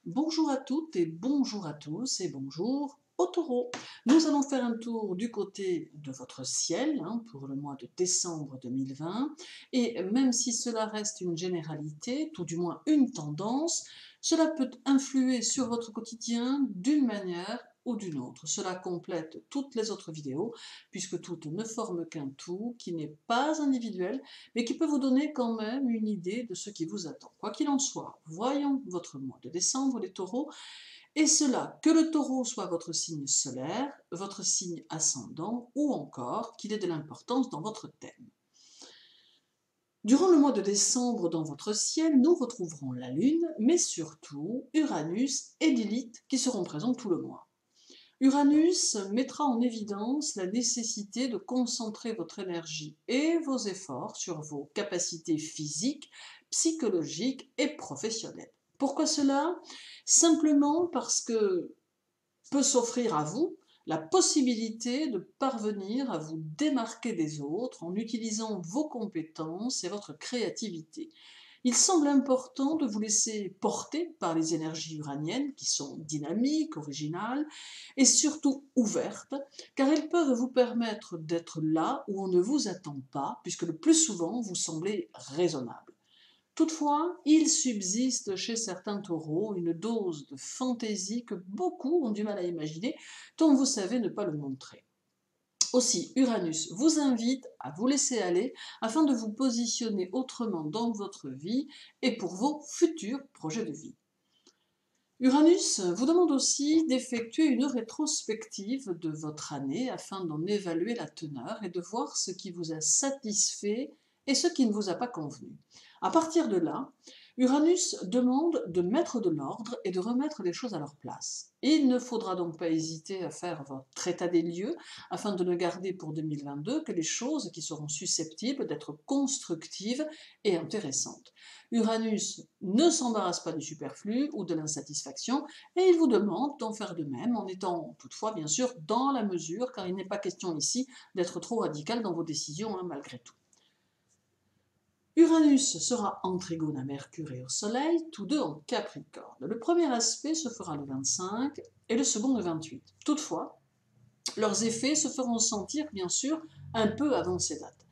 Bonjour à toutes et bonjour à tous et bonjour au taureau. Nous allons faire un tour du côté de votre ciel pour le mois de décembre 2020 et même si cela reste une généralité, tout du moins une tendance, cela peut influer sur votre quotidien d'une manière ou d'une autre. Cela complète toutes les autres vidéos puisque toutes ne forment qu'un tout qui n'est pas individuel mais qui peut vous donner quand même une idée de ce qui vous attend. Quoi qu'il en soit, voyons votre mois de décembre, les taureaux, et cela, que le taureau soit votre signe solaire, votre signe ascendant, ou encore qu'il ait de l'importance dans votre thème. Durant le mois de décembre, dans votre ciel, nous retrouverons la Lune, mais surtout Uranus et Lilith qui seront présents tout le mois. Uranus mettra en évidence la nécessité de concentrer votre énergie et vos efforts sur vos capacités physiques, psychologiques et professionnelles. Pourquoi cela? Simplement parce que peut s'offrir à vous la possibilité de parvenir à vous démarquer des autres en utilisant vos compétences et votre créativité. Il semble important de vous laisser porter par les énergies uraniennes qui sont dynamiques, originales et surtout ouvertes, car elles peuvent vous permettre d'être là où on ne vous attend pas, puisque le plus souvent vous semblez raisonnable. Toutefois, il subsiste chez certains taureaux une dose de fantaisie que beaucoup ont du mal à imaginer, dont vous savez ne pas le montrer. Aussi, Uranus vous invite à vous laisser aller afin de vous positionner autrement dans votre vie et pour vos futurs projets de vie. Uranus vous demande aussi d'effectuer une rétrospective de votre année afin d'en évaluer la teneur et de voir ce qui vous a satisfait et ce qui ne vous a pas convenu. À partir de là, Uranus demande de mettre de l'ordre et de remettre les choses à leur place. Il ne faudra donc pas hésiter à faire votre état des lieux afin de ne garder pour 2022 que les choses qui seront susceptibles d'être constructives et intéressantes. Uranus ne s'embarrasse pas du superflu ou de l'insatisfaction et il vous demande d'en faire de même en étant toutefois bien sûr dans la mesure car il n'est pas question ici d'être trop radical dans vos décisions malgré tout. Uranus sera en trigone à Mercure et au Soleil, tous deux en Capricorne. Le premier aspect se fera le 25 et le second le 28. Toutefois, leurs effets se feront sentir bien sûr un peu avant ces dates.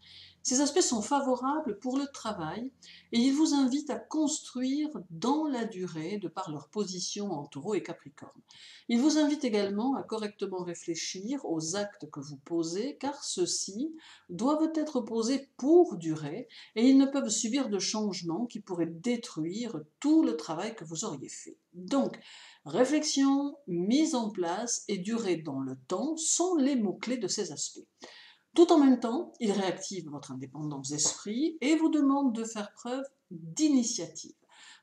Ces aspects sont favorables pour le travail et ils vous invitent à construire dans la durée de par leur position en taureau et capricorne. Ils vous invitent également à correctement réfléchir aux actes que vous posez car ceux-ci doivent être posés pour durer et ils ne peuvent subir de changements qui pourraient détruire tout le travail que vous auriez fait. Donc, réflexion, mise en place et durée dans le temps sont les mots-clés de ces aspects. Tout en même temps, il réactive votre indépendance d'esprit et vous demande de faire preuve d'initiative.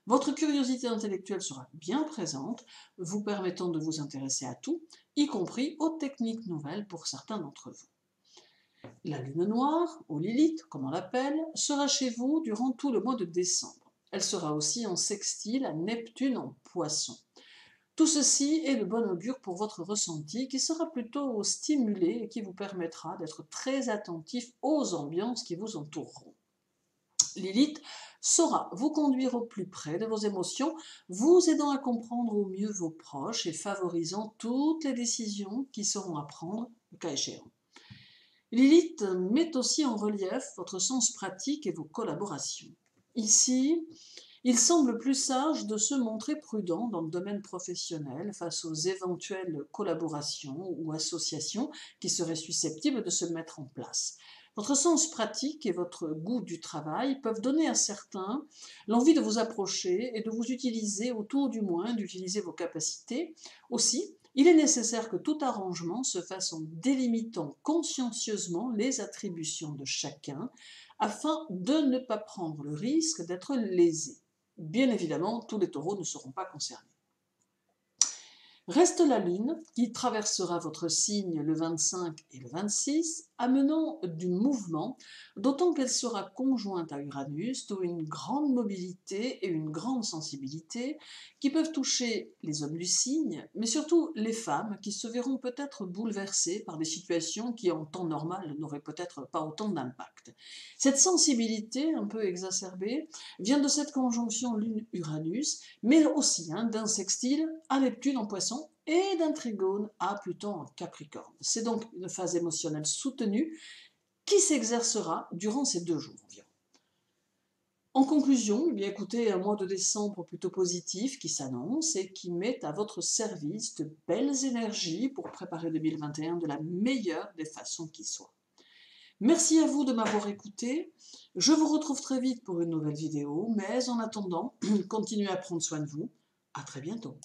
Votre curiosité intellectuelle sera bien présente, vous permettant de vous intéresser à tout, y compris aux techniques nouvelles pour certains d'entre vous. La lune noire, ou Lilith, comme on l'appelle, sera chez vous durant tout le mois de décembre. Elle sera aussi en sextile à Neptune en Poisson. Tout ceci est de bon augure pour votre ressenti qui sera plutôt stimulé et qui vous permettra d'être très attentif aux ambiances qui vous entoureront. Lilith saura vous conduire au plus près de vos émotions, vous aidant à comprendre au mieux vos proches et favorisant toutes les décisions qui seront à prendre le cas échéant. Lilith met aussi en relief votre sens pratique et vos collaborations. Ici, il semble plus sage de se montrer prudent dans le domaine professionnel face aux éventuelles collaborations ou associations qui seraient susceptibles de se mettre en place. Votre sens pratique et votre goût du travail peuvent donner à certains l'envie de vous approcher et de vous utiliser, autour du moins d'utiliser vos capacités. Aussi, il est nécessaire que tout arrangement se fasse en délimitant consciencieusement les attributions de chacun afin de ne pas prendre le risque d'être lésé. Bien évidemment, tous les taureaux ne seront pas concernés. Reste la Lune, qui traversera votre signe le 25 et le 26, amenant du mouvement, d'autant qu'elle sera conjointe à Uranus, d'où une grande mobilité et une grande sensibilité qui peuvent toucher les hommes du signe, mais surtout les femmes qui se verront peut-être bouleversées par des situations qui en temps normal n'auraient peut-être pas autant d'impact. Cette sensibilité un peu exacerbée vient de cette conjonction Lune-Uranus, mais aussi d'un sextile à Neptune en Poisson et d'un trigone à Pluton en Capricorne. C'est donc une phase émotionnelle soutenue qui s'exercera durant ces 2 jours environ. En conclusion, eh bien écoutez, un mois de décembre plutôt positif qui s'annonce et qui met à votre service de belles énergies pour préparer 2021 de la meilleure des façons qui soit. Merci à vous de m'avoir écouté. Je vous retrouve très vite pour une nouvelle vidéo, mais en attendant, continuez à prendre soin de vous. À très bientôt.